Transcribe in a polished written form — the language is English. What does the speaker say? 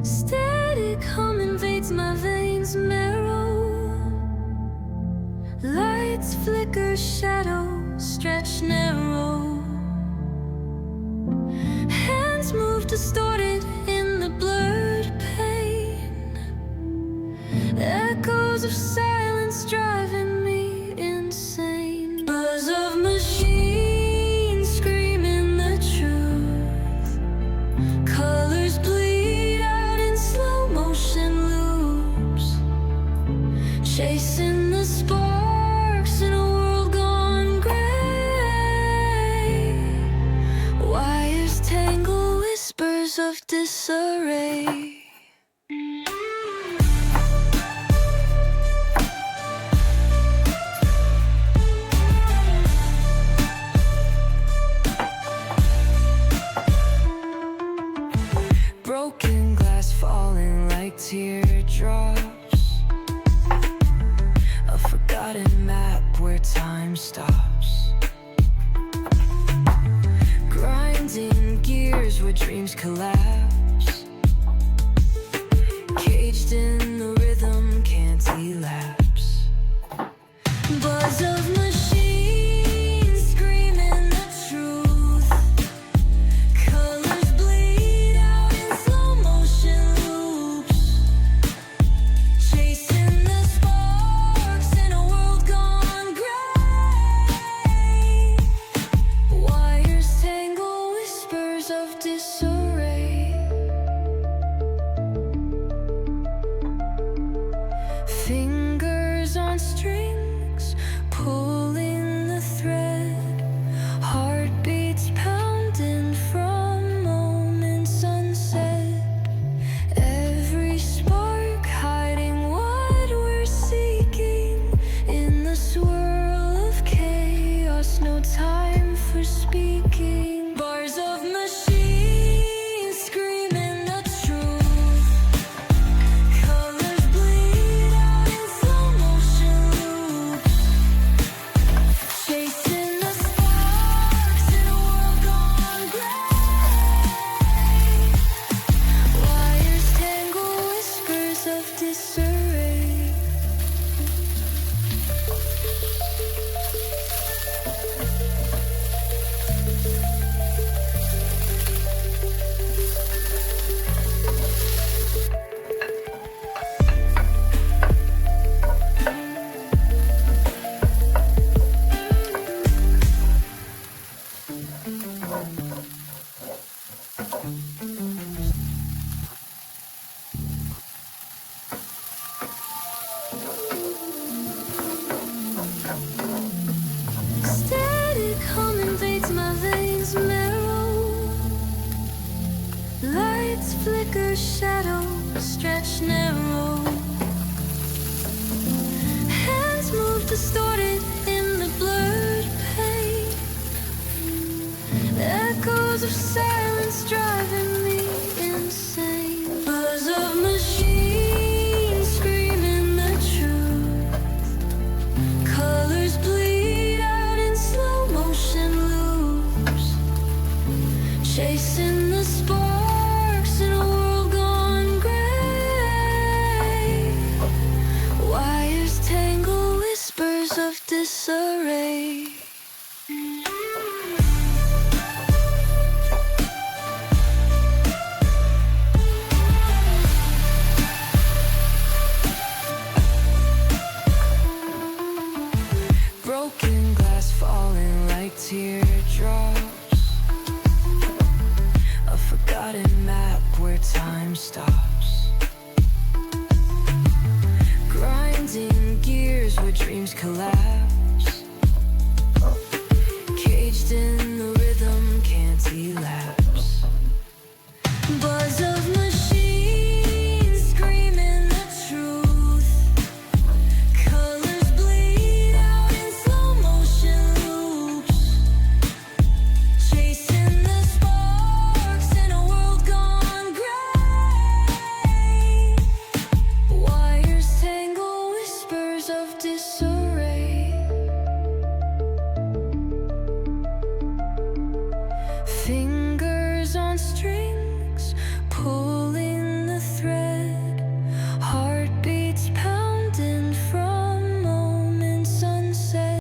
Static hum invades my veins marrow. Lights flicker, shadows stretch narrow. Hands move distorted in the blurred pain. Echoes of silence driving me insane. Buzz of machines screaming the truth. Colors bleed out in slow motion loops. Chasing the sparks in a world gone gray. Wires tangle, whispers of disarray. Broken glass falling like teardrops. A forgotten map where time stops. Grinding gears where dreams collapse. Caged in the rhythm, can't elapse. Buzz of machines screaming the truth. Colors bleed out in slow motion loops. Chasing the sparks in a world gone gray. Wires tangle, whispers of disarray. Fingers on strings, pulling the thread. Heartbeats pounding from moments unsaid. Every spark hiding what we're seeking. In the swirl of chaos, no time for speaking. Bars of machines screaming the truth. Colors bleed out in slow motion loops. Chasing the sparks in a world gone gray. Wires tangle, whispers of disarray. Static hum invades my veins marrow. Lights flicker, shadows stretch narrow. Hands move distorted in the blurred pain. Echoes of silence driving me insane. Buzz of machines screaming the truth. Colors bleed out in slow motion loops. Chasing the sparks in a world gone gray. Wires tangle, whispers of disarray. Broken glass falling like teardrops. A forgotten map where time stops. Grinding gears where dreams collapse. Caged in the rhythm, can't elapse. Buzz of machines screaming the truth. Colors bleed out in slow motion loops. Chasing the sparks in a world gone gray. Wires tangle, whispers of disarray. Fingers